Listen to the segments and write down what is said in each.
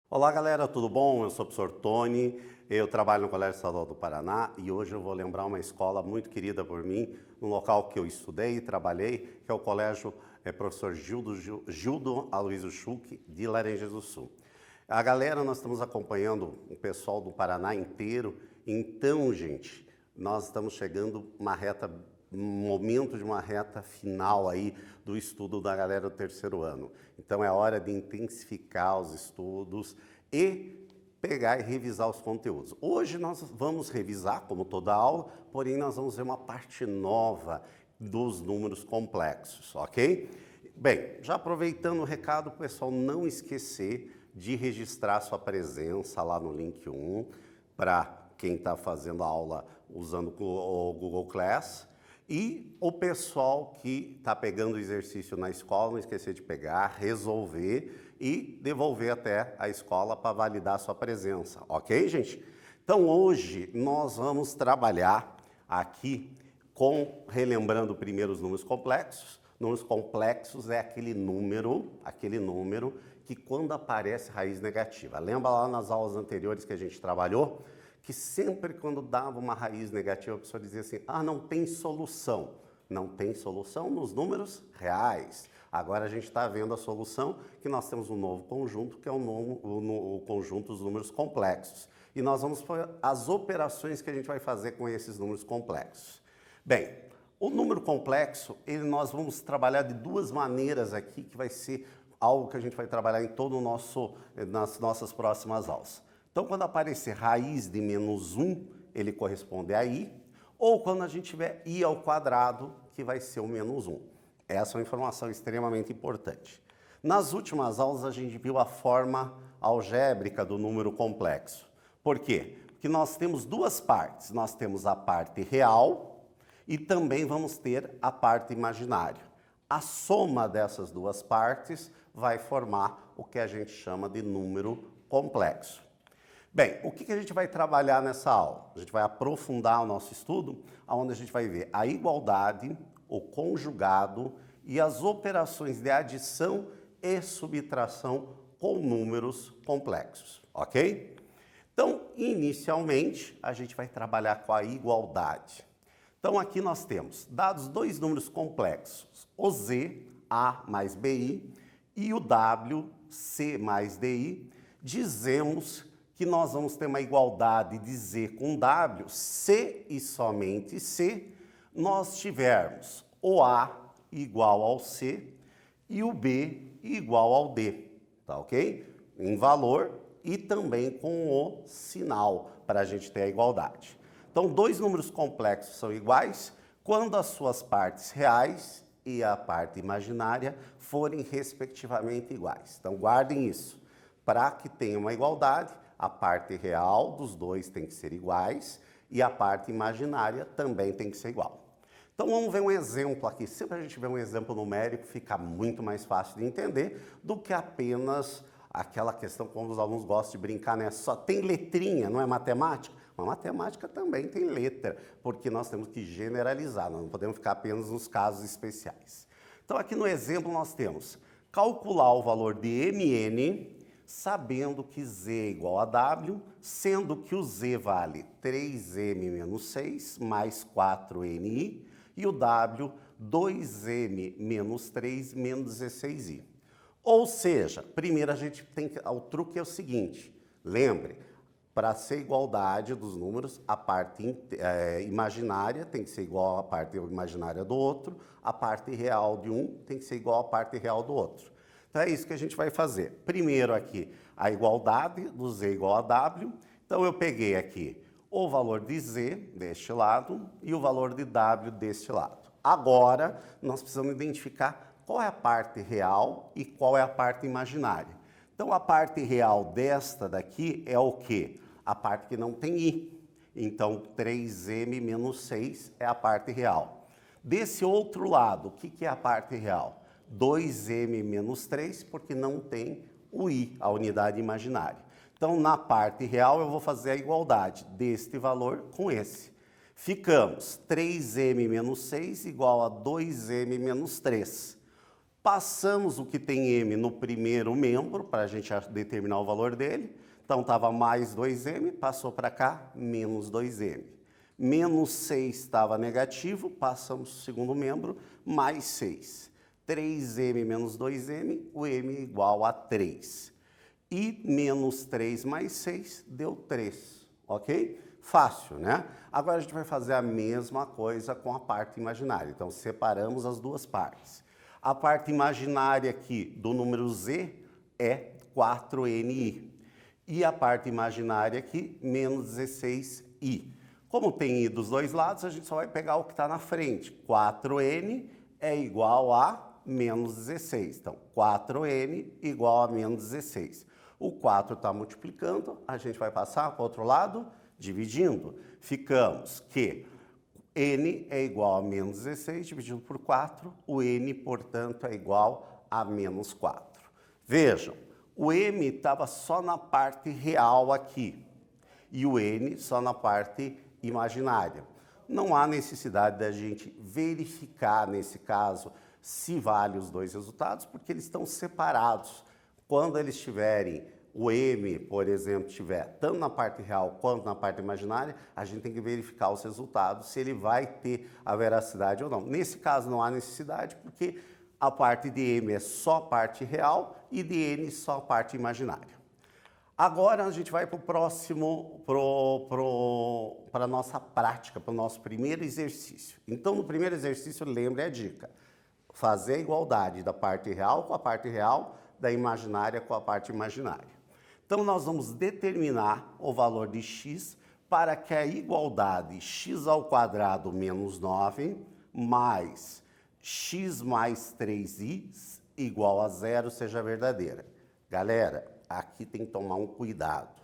Olá galera, tudo bom? Eu sou o professor Tony, eu trabalho no Colégio Estadual do Paraná e hoje eu vou lembrar uma escola muito querida por mim, no local que eu estudei e trabalhei, que é o Colégio Professor Gildo Aloysio Schuch, de Laranjeiras do Sul. A galera, nós estamos acompanhando o pessoal do Paraná inteiro, então, gente, nós estamos chegando um momento de uma reta final aí do estudo da galera do terceiro ano. Então é hora de intensificar os estudos e pegar e revisar os conteúdos. Hoje nós vamos revisar, como toda aula, porém nós vamos ver uma parte nova dos números complexos, ok? Bem, já aproveitando o recado, o pessoal não esquecer de registrar sua presença lá no link 1, para quem está fazendo a aula usando o Google Class. E o pessoal que está pegando o exercício na escola, não esquecer de pegar, resolver e devolver até a escola para validar a sua presença, ok, gente? Então, hoje nós vamos trabalhar aqui relembrando primeiro os números complexos. Números complexos é aquele número que quando aparece raiz negativa. Lembra lá nas aulas anteriores que a gente trabalhou? Que sempre quando dava uma raiz negativa, a pessoa dizia assim, não tem solução. Não tem solução nos números reais. Agora a gente está vendo a solução, que nós temos um novo conjunto, que é o conjunto dos números complexos. E nós vamos ver as operações que a gente vai fazer com esses números complexos. Bem, o número complexo, nós vamos trabalhar de duas maneiras aqui, que vai ser algo que a gente vai trabalhar em nas nossas próximas aulas. Então, quando aparecer raiz de -1, ele corresponde a i, ou quando a gente tiver i ao quadrado, que vai ser o -1. Essa é uma informação extremamente importante. Nas últimas aulas, a gente viu a forma algébrica do número complexo. Por quê? Porque nós temos duas partes. Nós temos a parte real e também vamos ter a parte imaginária. A soma dessas duas partes vai formar o que a gente chama de número complexo. Bem, o que a gente vai trabalhar nessa aula? A gente vai aprofundar o nosso estudo, onde a gente vai ver a igualdade, o conjugado e as operações de adição e subtração com números complexos, ok? Então, inicialmente, a gente vai trabalhar com a igualdade. Então, aqui nós temos dados dois números complexos, o z, a mais bi, e o w, c mais di, dizemos que nós vamos ter uma igualdade de z com w, se e somente se nós tivermos o a igual ao c e o b igual ao d, tá ok? Em valor e também com o sinal, para a gente ter a igualdade. Então, dois números complexos são iguais quando as suas partes reais e a parte imaginária forem respectivamente iguais. Então, guardem isso. Para que tenha uma igualdade, a parte real dos dois tem que ser iguais e a parte imaginária também tem que ser igual. Então vamos ver um exemplo aqui. Sempre a gente vê um exemplo numérico, fica muito mais fácil de entender do que apenas aquela questão como os alunos gostam de brincar, né? Só tem letrinha, não é matemática? Mas matemática também tem letra, porque nós temos que generalizar, nós não podemos ficar apenas nos casos especiais. Então aqui no exemplo nós temos calcular o valor de mn, sabendo que z é igual a w, sendo que o z vale 3m menos 6 mais 4ni e o w 2m menos 3 menos 16i. Ou seja, primeiro a gente tem que... O truque é o seguinte, lembre, para ser igualdade dos números, a parte imaginária tem que ser igual à parte imaginária do outro, a parte real de um tem que ser igual à parte real do outro. Então é isso que a gente vai fazer. Primeiro aqui, a igualdade do z igual a w. Então eu peguei aqui o valor de z deste lado e o valor de w deste lado. Agora, nós precisamos identificar qual é a parte real e qual é a parte imaginária. Então a parte real desta daqui é o quê? A parte que não tem i. Então 3m menos 6 é a parte real. Desse outro lado, o que é a parte real? 2m menos 3, porque não tem o i, a unidade imaginária. Então, na parte real, eu vou fazer a igualdade deste valor com esse. Ficamos 3m menos 6 igual a 2m menos 3. Passamos o que tem m no primeiro membro, para a gente determinar o valor dele. Então, estava mais 2m, passou para cá, menos 2m. Menos 6 estava negativo, passamos o segundo membro, mais 6. 3m menos 2m, o m é igual a 3. E menos 3 mais 6 deu 3, ok? Fácil, né? Agora a gente vai fazer a mesma coisa com a parte imaginária. Então, separamos as duas partes. A parte imaginária aqui do número z é 4ni. E a parte imaginária aqui, menos 16i. Como tem i dos dois lados, a gente só vai pegar o que está na frente. 4n é igual a menos 16. Então, 4n igual a menos 16. O 4 está multiplicando, a gente vai passar para o outro lado, dividindo. Ficamos que n é igual a menos 16 dividido por 4. O n, portanto, é igual a menos 4. Vejam, o m estava só na parte real aqui e o n só na parte imaginária. Não há necessidade da gente verificar, nesse caso, se vale os dois resultados, porque eles estão separados. Quando eles tiverem, o m, por exemplo, estiver tanto na parte real quanto na parte imaginária, a gente tem que verificar os resultados, se ele vai ter a veracidade ou não. Nesse caso, não há necessidade, porque a parte de m é só parte real e de n só parte imaginária. Agora a gente vai para o próximo, para a nossa prática, para o nosso primeiro exercício. Então, no primeiro exercício, lembre a dica: fazer a igualdade da parte real com a parte real, da imaginária com a parte imaginária. Então, nós vamos determinar o valor de x para que a igualdade x² menos 9 mais x mais 3i igual a 0 seja verdadeira. Galera, aqui tem que tomar um cuidado,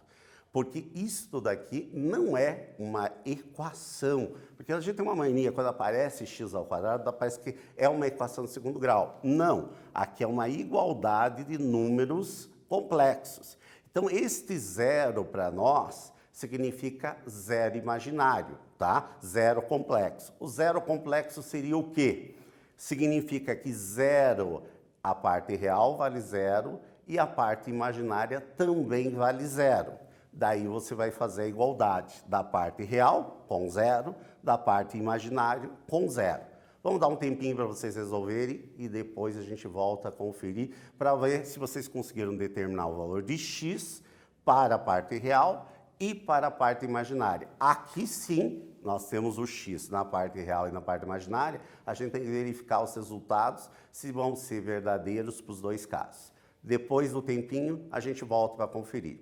porque isso daqui não é uma equação, porque a gente tem uma mania, quando aparece x², parece que é uma equação de segundo grau. Não, aqui é uma igualdade de números complexos. Então, este zero para nós significa zero imaginário, tá? Zero complexo. O zero complexo seria o quê? Significa que zero, a parte real vale zero, e a parte imaginária também vale zero. Daí você vai fazer a igualdade da parte real com zero, da parte imaginária com zero. Vamos dar um tempinho para vocês resolverem e depois a gente volta a conferir para ver se vocês conseguiram determinar o valor de x para a parte real e para a parte imaginária. Aqui sim, nós temos o x na parte real e na parte imaginária. A gente tem que verificar os resultados, se vão ser verdadeiros para os dois casos. Depois do tempinho, a gente volta para conferir.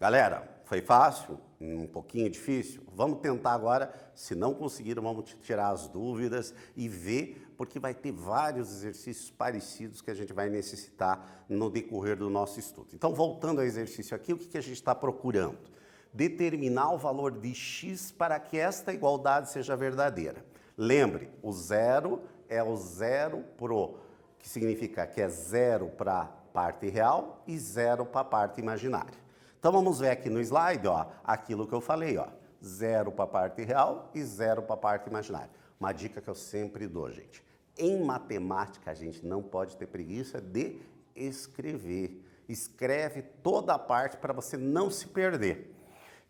Galera, foi fácil? Um pouquinho difícil? Vamos tentar agora, se não conseguiram, vamos tirar as dúvidas e ver, porque vai ter vários exercícios parecidos que a gente vai necessitar no decorrer do nosso estudo. Então, voltando ao exercício aqui, o que a gente está procurando? Determinar o valor de x para que esta igualdade seja verdadeira. Lembre, o zero é o zero pro, que significa que é zero para a parte real e zero para a parte imaginária. Então, vamos ver aqui no slide, ó, aquilo que eu falei, ó, zero para a parte real e zero para a parte imaginária. Uma dica que eu sempre dou, gente. Em matemática, a gente não pode ter preguiça de escrever. Escreve toda a parte para você não se perder.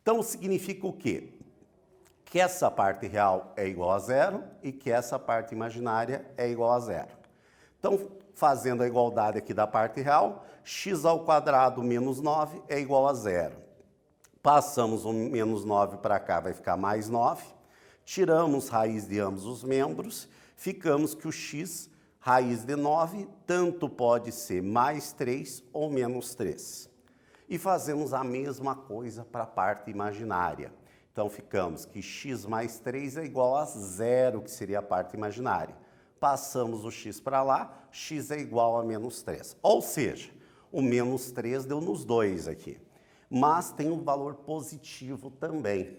Então, significa o quê? Que essa parte real é igual a zero e que essa parte imaginária é igual a zero. Então, fazendo a igualdade aqui da parte real, x ao quadrado menos 9 é igual a zero. Passamos o menos 9 para cá, vai ficar mais 9. Tiramos raiz de ambos os membros, ficamos que o x, raiz de 9, tanto pode ser mais 3 ou menos 3. E fazemos a mesma coisa para a parte imaginária. Então, ficamos que x mais 3 é igual a zero, que seria a parte imaginária. Passamos o x para lá, x é igual a menos 3. Ou seja, o menos 3 deu nos dois aqui. Mas tem um valor positivo também.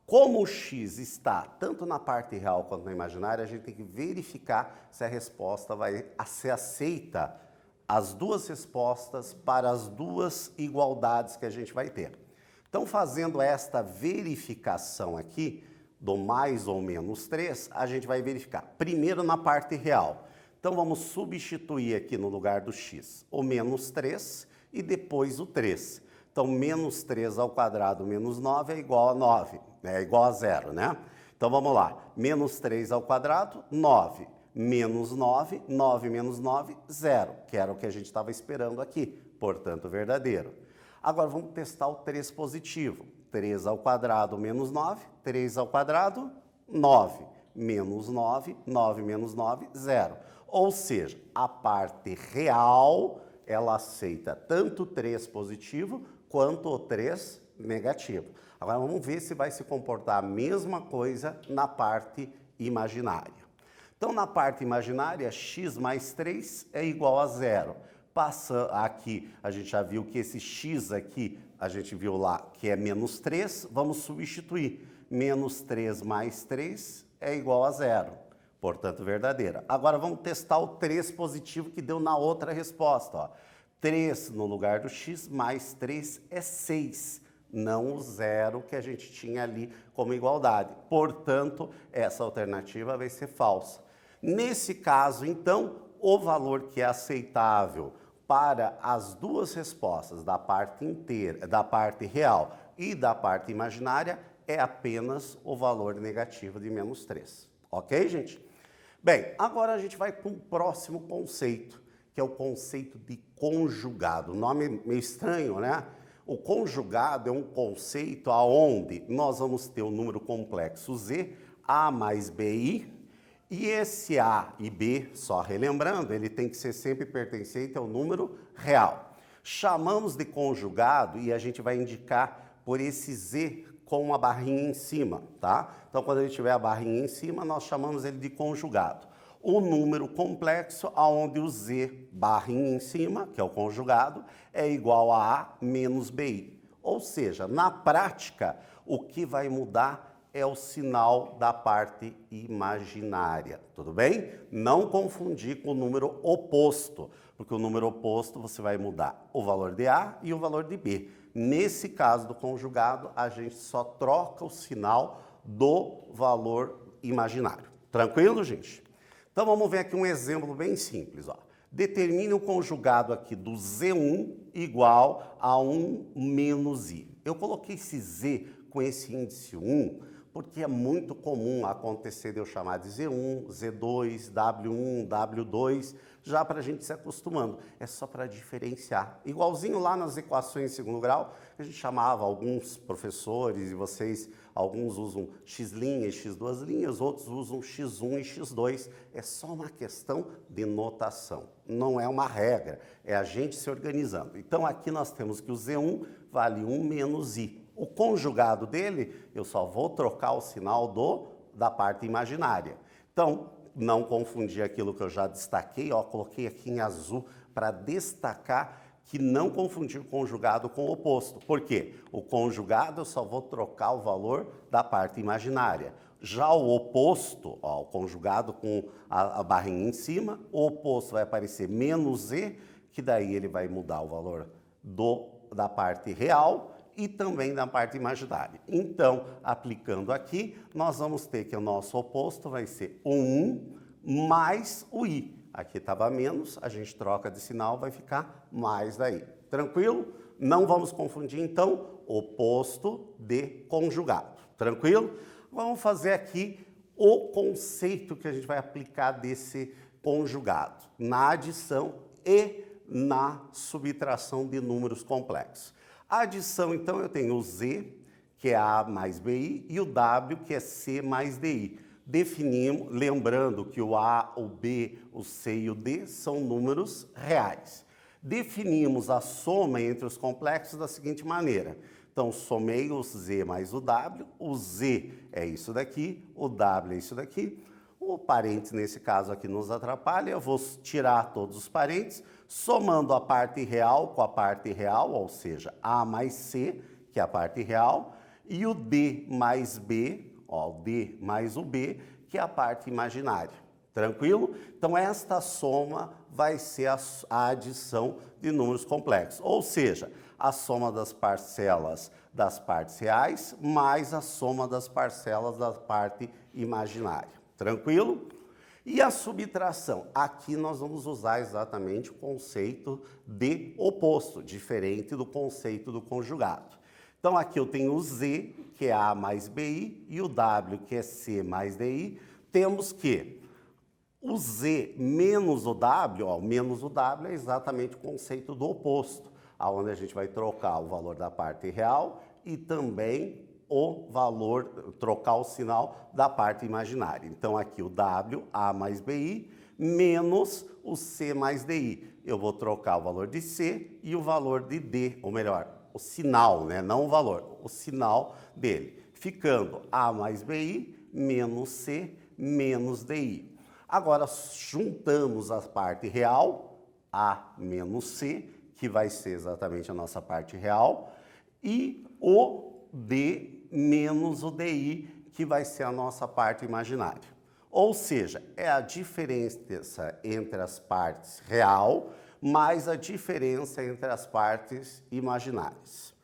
Como o x está tanto na parte real quanto na imaginária, a gente tem que verificar se a resposta vai ser aceita, as duas respostas para as duas igualdades que a gente vai ter. Então, fazendo esta verificação aqui, do mais ou menos 3, a gente vai verificar. Primeiro na parte real. Então, vamos substituir aqui no lugar do x o menos 3 e depois o 3. Então, menos 3 ao quadrado menos 9 é igual a 9, é igual a zero, né? Então, vamos lá. Menos 3 ao quadrado, 9. Menos 9, 9 menos 9, 0, que era o que a gente estava esperando aqui, portanto, verdadeiro. Agora, vamos testar o 3 positivo. 3 ao quadrado menos 9, 3 ao quadrado, 9. Menos 9, 9 menos 9, 0. Ou seja, a parte real, ela aceita tanto o 3 positivo quanto o 3 negativo. Agora, vamos ver se vai se comportar a mesma coisa na parte imaginária. Então, na parte imaginária, x mais 3 é igual a 0. Passa aqui, a gente já viu que esse x aqui, a gente viu lá que é menos 3, vamos substituir. Menos 3 mais 3 é igual a 0, portanto, verdadeira. Agora, vamos testar o 3 positivo que deu na outra resposta. Ó. 3 no lugar do x mais 3 é 6, não o 0 que a gente tinha ali como igualdade. Portanto, essa alternativa vai ser falsa. Nesse caso, então, o valor que é aceitável para as duas respostas da parte inteira, da parte real e da parte imaginária é apenas o valor negativo de menos 3. Ok, gente? Bem, agora a gente vai para um próximo conceito, que é o conceito de conjugado. O nome é meio estranho, né? O conjugado é um conceito onde nós vamos ter o número complexo z, a mais bi, e esse A e B, só relembrando, ele tem que ser sempre pertencente ao número real. Chamamos de conjugado e a gente vai indicar por esse Z com uma barrinha em cima, tá? Então, quando ele tiver a barrinha em cima, nós chamamos ele de conjugado. O número complexo, onde o Z, barrinha em cima, que é o conjugado, é igual a A menos BI. Ou seja, na prática, o que vai mudar é o sinal da parte imaginária, tudo bem? Não confundir com o número oposto, porque o número oposto você vai mudar o valor de A e o valor de B. Nesse caso do conjugado, a gente só troca o sinal do valor imaginário. Tranquilo, gente? Então, vamos ver aqui um exemplo bem simples, ó. Determine o conjugado aqui do Z1 igual a 1 menos I. Eu coloquei esse Z com esse índice 1, porque é muito comum acontecer de eu chamar de Z1, Z2, W1, W2, já para a gente se acostumando. É só para diferenciar. Igualzinho lá nas equações de segundo grau, a gente chamava alguns professores, e vocês, alguns usam x' e x2', outros usam x1 e x2. É só uma questão de notação. Não é uma regra, é a gente se organizando. Então, aqui nós temos que o Z1 vale 1 menos i. O conjugado dele, eu só vou trocar o sinal da parte imaginária. Então, não confundir aquilo que eu já destaquei, ó, coloquei aqui em azul para destacar que não confundir conjugado com oposto. Por quê? O conjugado eu só vou trocar o valor da parte imaginária. Já o oposto, ó, o conjugado com a barrinha em cima, o oposto vai aparecer menos e, que daí ele vai mudar o valor da parte real e também da parte imaginária. Então, aplicando aqui, nós vamos ter que o nosso oposto vai ser o 1 mais o i. Aqui estava menos, a gente troca de sinal, vai ficar mais daí. Tranquilo? Não vamos confundir, então, oposto de conjugado. Tranquilo? Vamos fazer aqui o conceito que a gente vai aplicar desse conjugado na adição e na subtração de números complexos. A adição, então, eu tenho o z, que é a mais bi, e o w, que é c mais di. Definimos, lembrando que o a, o b, o c e o d são números reais. Definimos a soma entre os complexos da seguinte maneira. Então, somei o z mais o z é isso daqui, o w é isso daqui. O parênteses, nesse caso aqui, nos atrapalha, eu vou tirar todos os parênteses, somando a parte real com a parte real, ou seja, a mais c, que é a parte real, e o d mais b, ó, o d mais o b, que é a parte imaginária. Tranquilo? Então, esta soma vai ser a adição de números complexos, ou seja, a soma das parcelas das partes reais mais a soma das parcelas da parte imaginária. Tranquilo? E a subtração? Aqui nós vamos usar exatamente o conceito de oposto, diferente do conceito do conjugado. Então, aqui eu tenho o z, que é a mais bi, e o w, que é c mais di. Temos que o z menos o w, ó, menos o w é exatamente o conceito do oposto, onde a gente vai trocar o valor da parte real e também o valor, trocar o sinal da parte imaginária. Então, aqui o w, a mais bi, menos o c mais di. Eu vou trocar o valor de c e o valor de d, ou melhor, o sinal, né? Não o valor, o sinal dele. Ficando a mais bi menos c menos di. Agora, juntamos a parte real, a menos c, que vai ser exatamente a nossa parte real, e o d menos o di, que vai ser a nossa parte imaginária. Ou seja, é a diferença entre as partes real mais a diferença entre as partes imaginárias.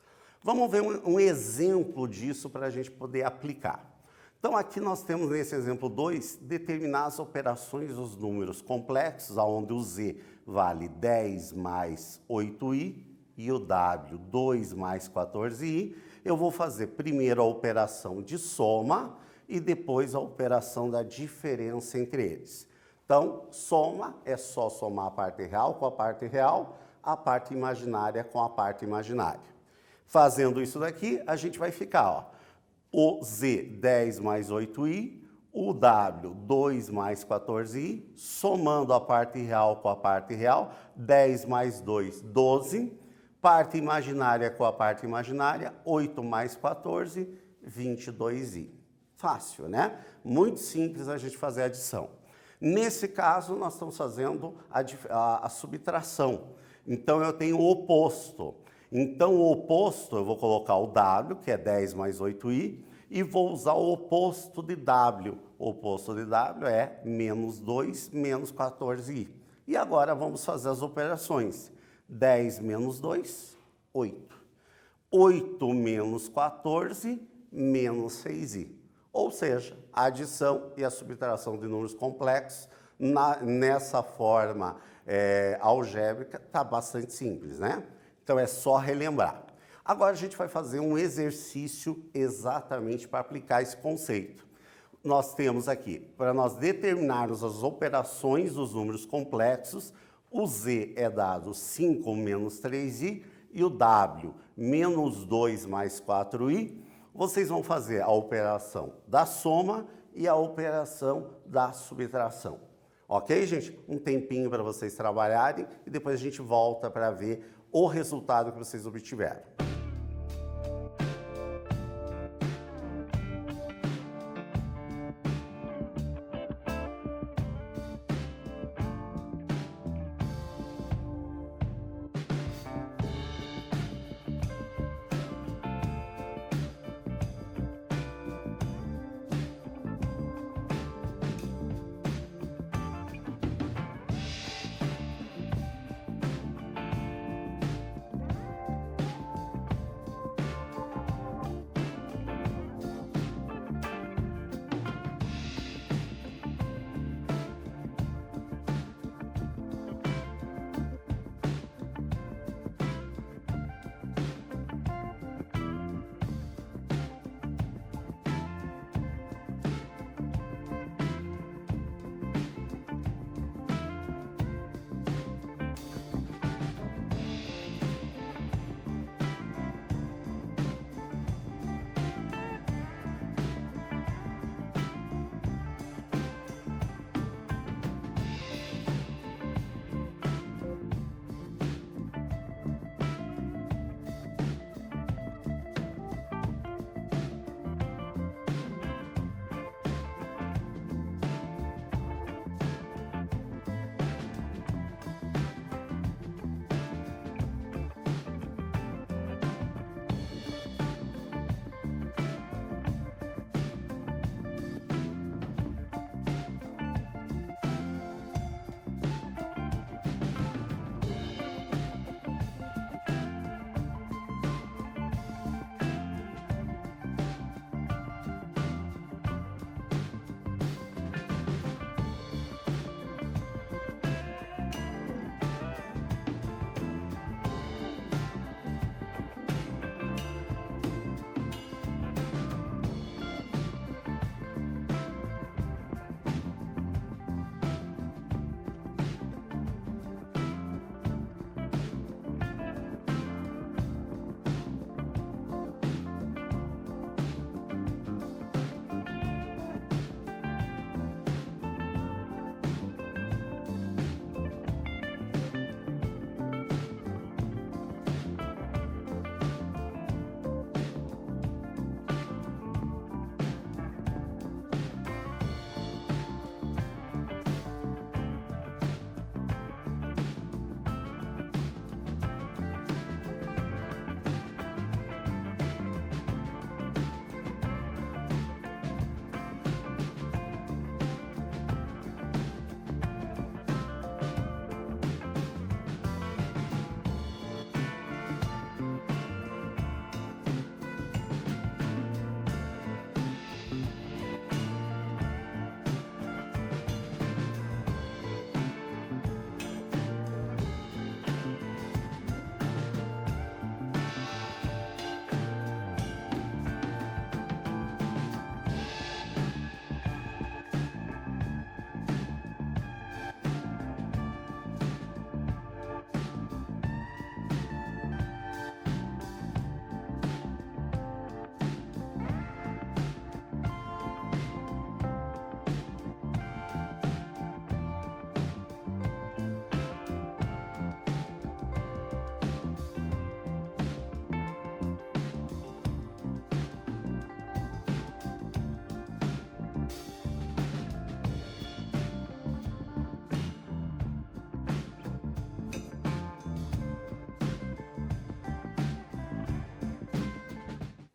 Vamos ver um exemplo disso para a gente poder aplicar. Então, aqui nós temos, nesse exemplo 2, determinar as operações dos números complexos, onde o z vale 10 mais 8i e o w 2 mais 14i. Eu vou fazer primeiro a operação de soma e depois a operação da diferença entre eles. Então, soma é só somar a parte real com a parte real, a parte imaginária com a parte imaginária. Fazendo isso daqui, a gente vai ficar, ó, o z 10 mais 8i, o w 2 mais 14i, somando a parte real com a parte real, 10 mais 2, 12, parte imaginária com a parte imaginária, 8 mais 14, 22i. Fácil, né? Muito simples a gente fazer a adição. Nesse caso, nós estamos fazendo a subtração. Então, eu tenho o oposto. Então, o oposto, eu vou colocar o w, que é 10 mais 8i, e vou usar o oposto de w. O oposto de w é menos 2, menos 14i. E agora, vamos fazer as operações. 10 menos 2, 8. 8 menos 14, menos 6i. Ou seja, a adição e a subtração de números complexos nessa forma algébrica está bastante simples, né? Então, é só relembrar. Agora, a gente vai fazer um exercício exatamente para aplicar esse conceito. Nós temos aqui, para nós determinarmos as operações dos números complexos, o z é dado 5 menos 3i e o w menos 2 mais 4i. Vocês vão fazer a operação da soma e a operação da subtração. Ok, gente? Um tempinho para vocês trabalharem e depois a gente volta para ver o resultado que vocês obtiveram.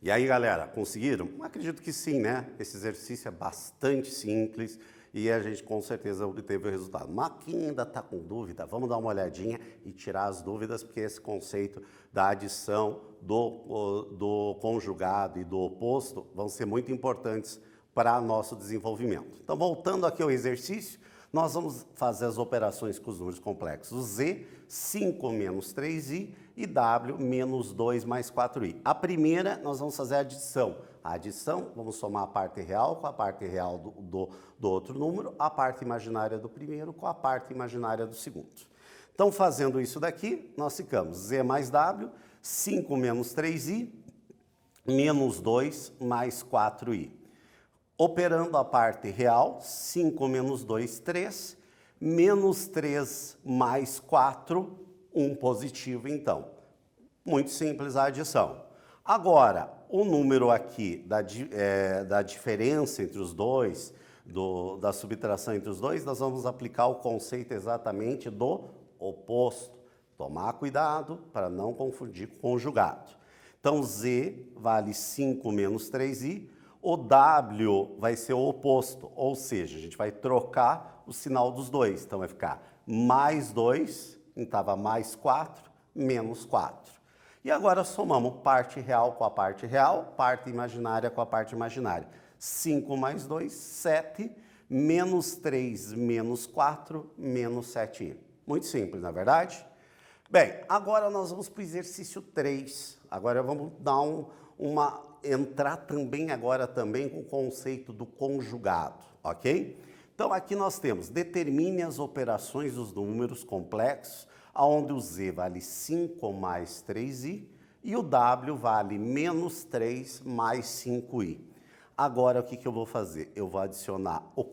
E aí, galera, conseguiram? Acredito que sim, né? Esse exercício é bastante simples e a gente com certeza obteve o resultado. Mas quem ainda está com dúvida, vamos dar uma olhadinha e tirar as dúvidas, porque esse conceito da adição do conjugado e do oposto vão ser muito importantes para nosso desenvolvimento. Então, voltando aqui ao exercício, nós vamos fazer as operações com os números complexos. Z, 5 menos 3i e W, menos 2 mais 4i. A primeira, nós vamos fazer a adição. A adição, vamos somar a parte real com a parte real do outro número, a parte imaginária do primeiro com a parte imaginária do segundo. Então, fazendo isso daqui, nós ficamos Z mais W, 5 menos 3i, menos 2 mais 4i. Operando a parte real, 5 menos 2, 3, menos 3 mais 4, 1 positivo, então. Muito simples a adição. Agora, o número aqui da diferença entre os dois, da subtração entre os dois, nós vamos aplicar o conceito exatamente do oposto. Tomar cuidado para não confundir com conjugado. Então, Z vale 5 menos 3i. O W vai ser o oposto, ou seja, a gente vai trocar o sinal dos dois. Então, vai ficar mais 2, então estava mais 4, menos 4. E agora somamos parte real com a parte real, parte imaginária com a parte imaginária. 5 mais 2, 7, menos 3, menos 4, menos 7i. Muito simples, não é verdade? Bem, agora nós vamos para o exercício 3. Agora vamos dar entrar também agora também com o conceito do conjugado, ok? Então aqui nós temos, determine as operações dos números complexos, onde o Z vale 5 mais 3i e o W vale menos 3 mais 5i. Agora o que eu vou fazer? Eu vou adicionar o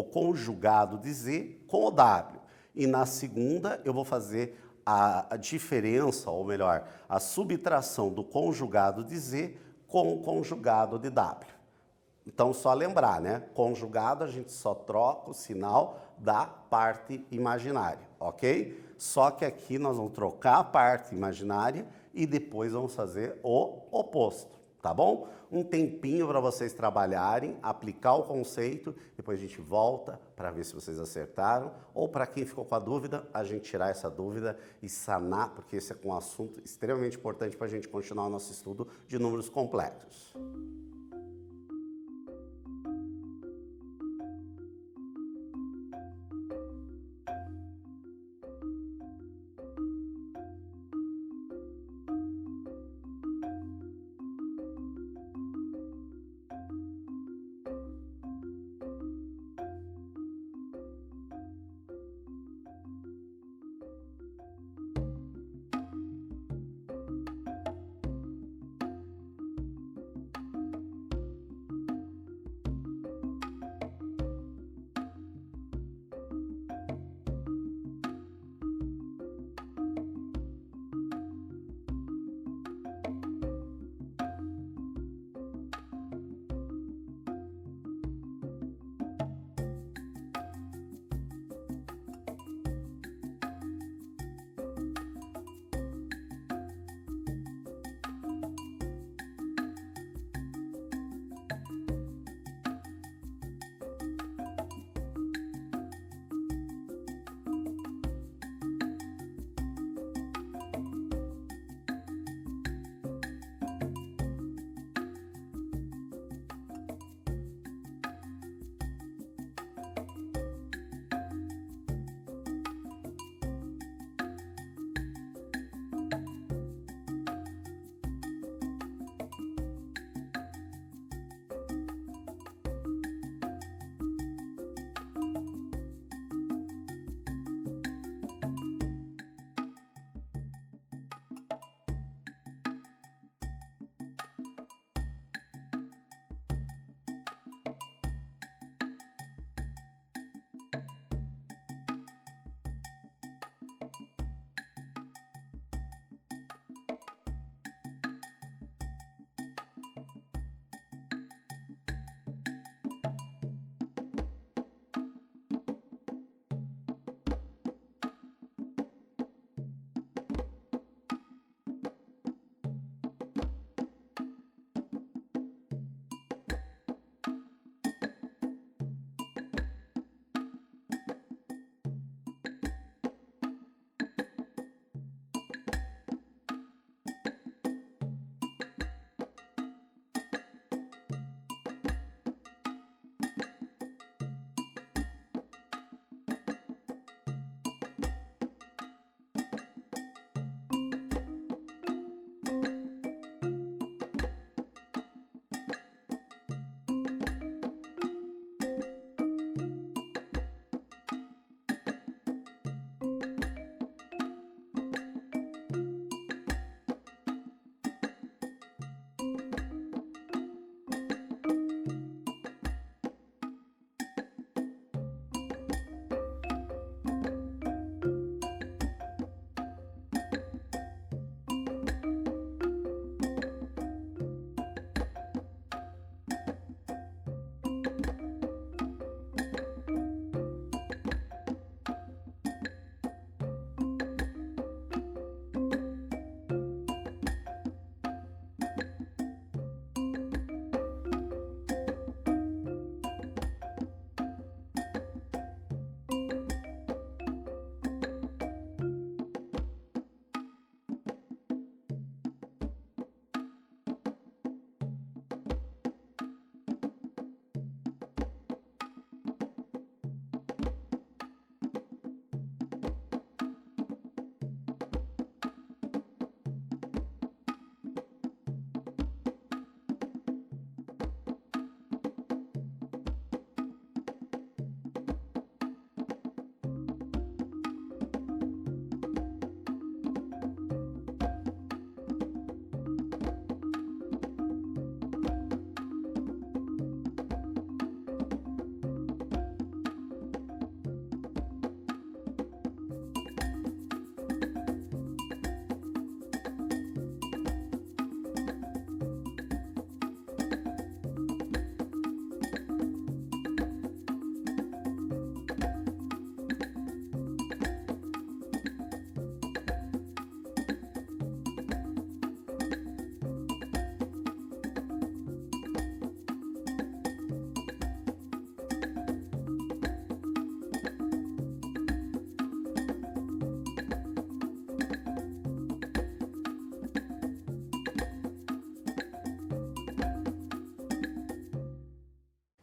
conjugado de Z com o W. E na segunda eu vou fazer a diferença, ou melhor, a subtração do conjugado de Z com o conjugado de W. Então, só lembrar, né? Conjugado, a gente só troca o sinal da parte imaginária, ok? Só que aqui nós vamos trocar a parte imaginária e depois vamos fazer o oposto, tá bom? Um tempinho para vocês trabalharem, aplicar o conceito, depois a gente volta para ver se vocês acertaram, ou para quem ficou com a dúvida, a gente tirar essa dúvida e sanar, porque esse é um assunto extremamente importante para a gente continuar o nosso estudo de números complexos.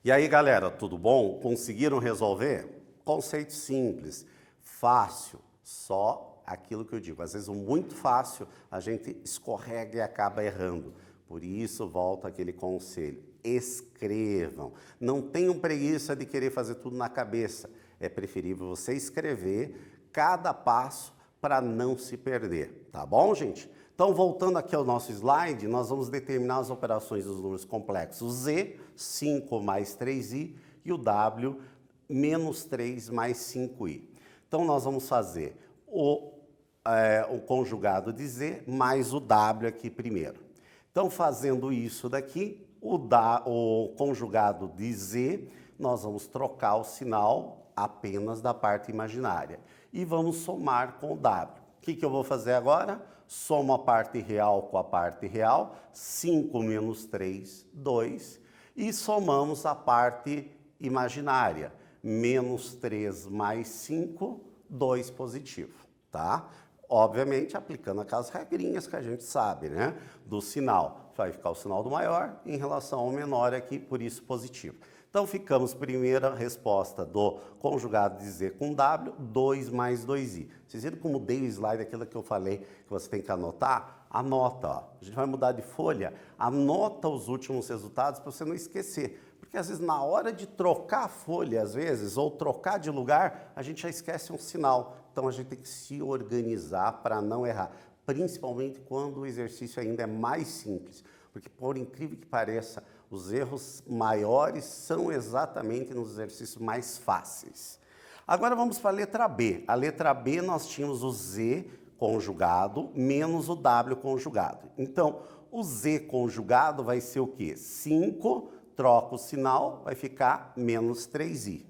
E aí, galera, tudo bom? Conseguiram resolver? Conceito simples, fácil, só aquilo que eu digo. Às vezes, o muito fácil, a gente escorrega e acaba errando. Por isso, volta aquele conselho. Escrevam. Não tenham preguiça de querer fazer tudo na cabeça. É preferível você escrever cada passo para não se perder. Tá bom, gente? Então, voltando aqui ao nosso slide, nós vamos determinar as operações dos números complexos. Z, 5 mais 3i, e o W, menos 3 mais 5i. Então, nós vamos fazer o conjugado de Z mais o W aqui primeiro. Então, fazendo isso daqui, o conjugado de Z, nós vamos trocar o sinal apenas da parte imaginária. E vamos somar com o W. O que eu vou fazer agora? Somo a parte real com a parte real, 5 menos 3, 2, e somamos a parte imaginária, menos 3 mais 5, 2 positivo, tá? Obviamente, aplicando aquelas regrinhas que a gente sabe, né? Do sinal, vai ficar o sinal do maior em relação ao menor aqui, por isso positivo. Então, ficamos, primeira resposta do conjugado de Z com W, 2 mais 2i. Vocês viram como dei o slide, aquilo que eu falei que você tem que anotar? Anota, ó. A gente vai mudar de folha, anota os últimos resultados para você não esquecer. Porque, às vezes, na hora de trocar a folha, às vezes, ou trocar de lugar, a gente já esquece um sinal. Então, a gente tem que se organizar para não errar. Principalmente quando o exercício ainda é mais simples. Porque, por incrível que pareça, os erros maiores são exatamente nos exercícios mais fáceis. Agora vamos para a letra B. A letra B nós tínhamos o Z conjugado menos o W conjugado. Então, o Z conjugado vai ser o quê? 5, troca o sinal, vai ficar menos 3i.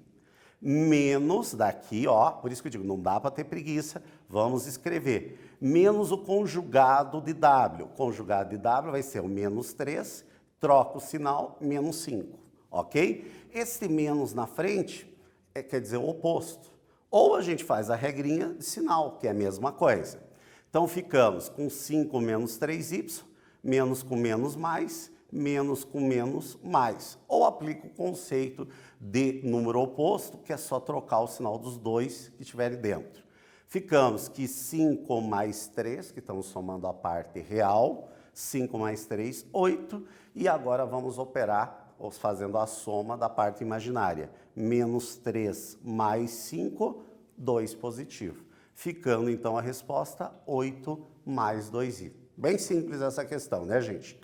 Menos daqui, ó, por isso que eu digo, não dá para ter preguiça, vamos escrever. Menos o conjugado de W. O conjugado de W vai ser o menos 3, troca o sinal, menos 5, ok? Esse menos na frente quer dizer o oposto. Ou a gente faz a regrinha de sinal, que é a mesma coisa. Então, ficamos com 5 menos 3y, menos com menos mais, menos com menos mais. Ou aplica o conceito de número oposto, que é só trocar o sinal dos dois que estiverem dentro. Ficamos que 5 mais 3, que estamos somando a parte real, 5 mais 3, 8, e agora vamos operar, fazendo a soma da parte imaginária. Menos 3 mais 5, 2 positivo. Ficando, então, a resposta 8 mais 2i. Bem simples essa questão, né, gente?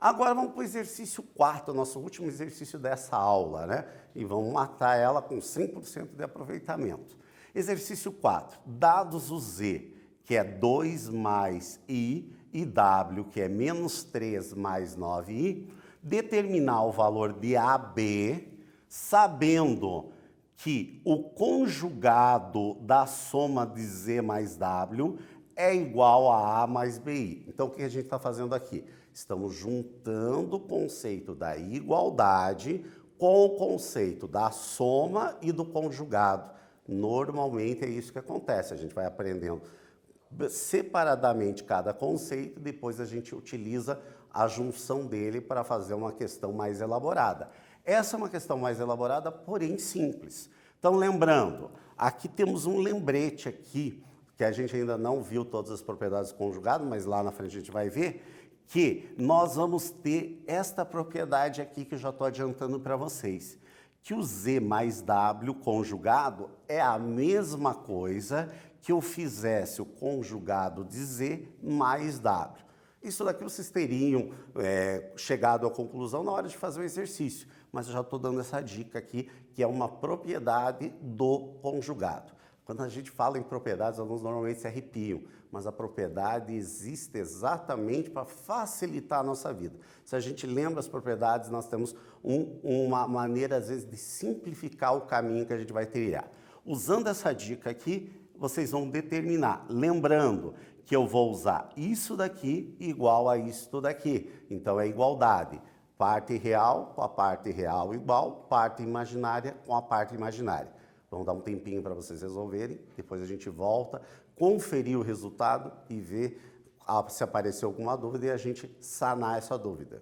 Agora vamos para o exercício 4, nosso último exercício dessa aula, né? E vamos matar ela com 100% de aproveitamento. Exercício 4. Dados o Z, que é 2 mais I, e W, que é menos 3 mais 9i, determinar o valor de AB, sabendo que o conjugado da soma de Z mais W é igual a A mais BI. Então, o que a gente está fazendo aqui? Estamos juntando o conceito da igualdade com o conceito da soma e do conjugado. Normalmente é isso que acontece, a gente vai aprendendo separadamente cada conceito, depois a gente utiliza a junção dele para fazer uma questão mais elaborada. Essa é uma questão mais elaborada, porém simples. Então, lembrando, aqui temos um lembrete aqui, que a gente ainda não viu todas as propriedades do conjugado, mas lá na frente a gente vai ver, que nós vamos ter esta propriedade aqui que eu já estou adiantando para vocês, que o Z mais W conjugado é a mesma coisa que eu fizesse o conjugado de Z mais W. Isso daqui vocês teriam chegado à conclusão na hora de fazer o exercício, mas eu já estou dando essa dica aqui, que é uma propriedade do conjugado. Quando a gente fala em propriedades, alguns normalmente se arrepiam, mas a propriedade existe exatamente para facilitar a nossa vida. Se a gente lembra as propriedades, nós temos uma maneira, às vezes, de simplificar o caminho que a gente vai trilhar. Usando essa dica aqui, vocês vão determinar, lembrando que eu vou usar isso daqui igual a isso daqui. Então, é igualdade. Parte real com a parte real igual, parte imaginária com a parte imaginária. Vamos dar um tempinho para vocês resolverem, depois a gente volta, conferir o resultado e ver se apareceu alguma dúvida e a gente sanar essa dúvida.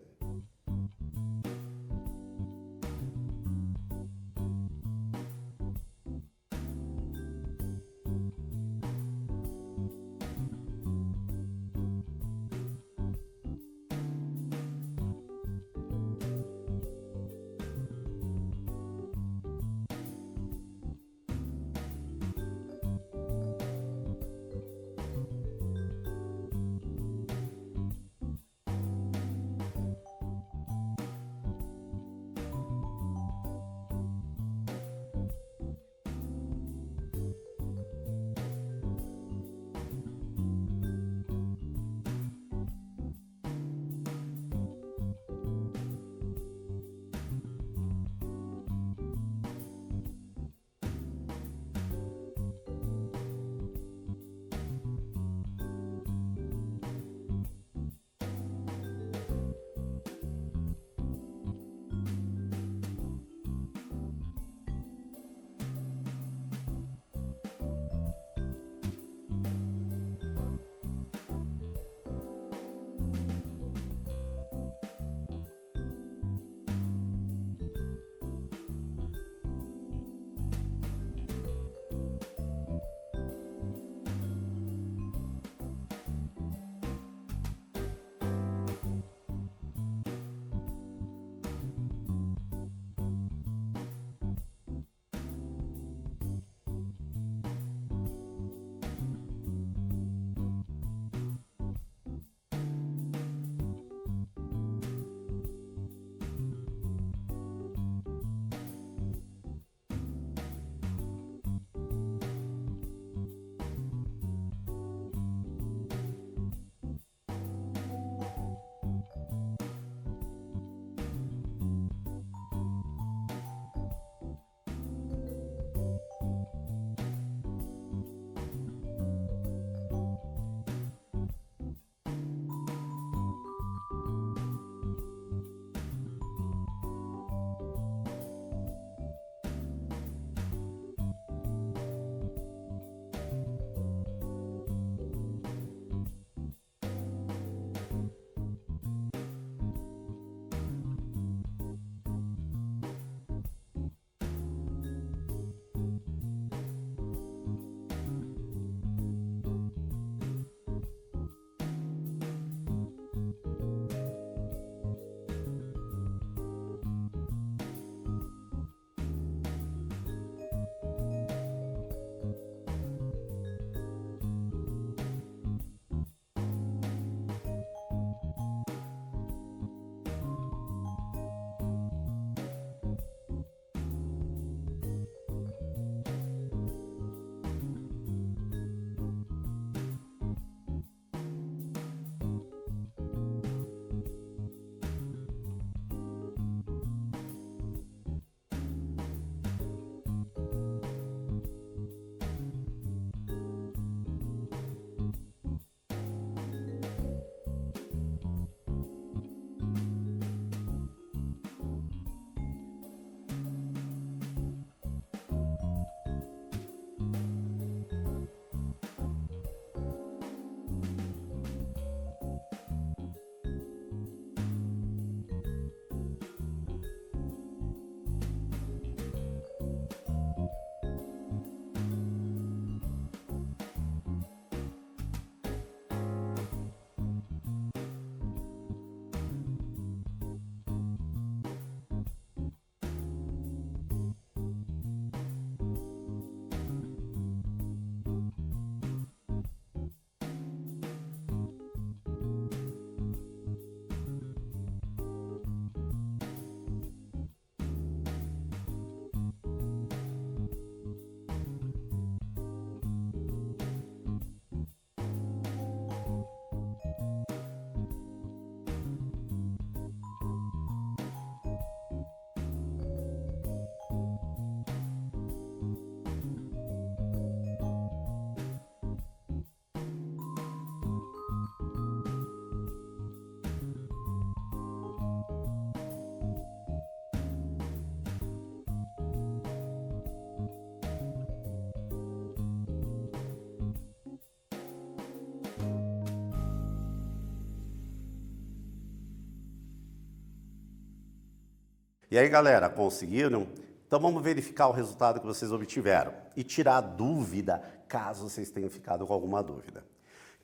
E aí, galera, conseguiram? Então vamos verificar o resultado que vocês obtiveram e tirar dúvida, caso vocês tenham ficado com alguma dúvida.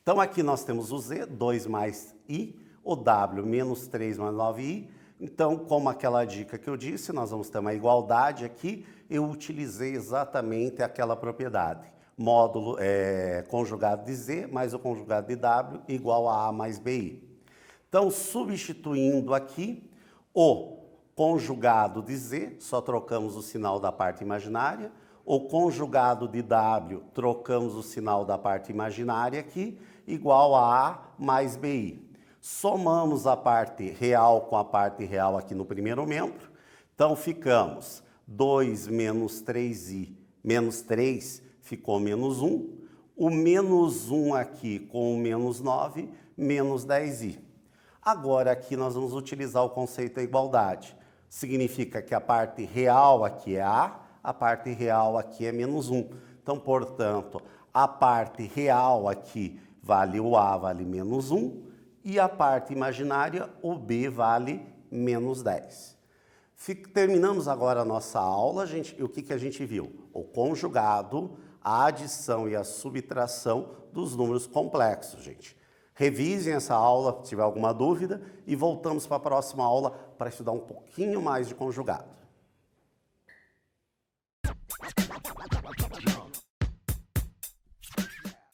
Então aqui nós temos o Z, 2 mais I, o W, menos 3 mais 9I. Então, como aquela dica que eu disse, nós vamos ter uma igualdade aqui. Eu utilizei exatamente aquela propriedade. Módulo conjugado de Z mais o conjugado de W igual a A mais BI. Então, substituindo aqui o conjugado de Z, só trocamos o sinal da parte imaginária. O conjugado de W, trocamos o sinal da parte imaginária aqui, igual a A mais BI. Somamos a parte real com a parte real aqui no primeiro membro. Então, ficamos 2 menos 3i, menos 3 ficou menos 1. O menos 1 aqui com o menos 9, menos 10i. Agora, aqui nós vamos utilizar o conceito da igualdade. Significa que a parte real aqui é a parte real aqui é menos 1. Então, portanto, a parte real aqui vale o A, vale menos 1, e a parte imaginária, o B, vale menos 10. Terminamos agora a nossa aula, gente, e o que a gente viu? O conjugado, a adição e a subtração dos números complexos, gente. Revisem essa aula, se tiver alguma dúvida, e voltamos para a próxima aula para estudar um pouquinho mais de conjugado.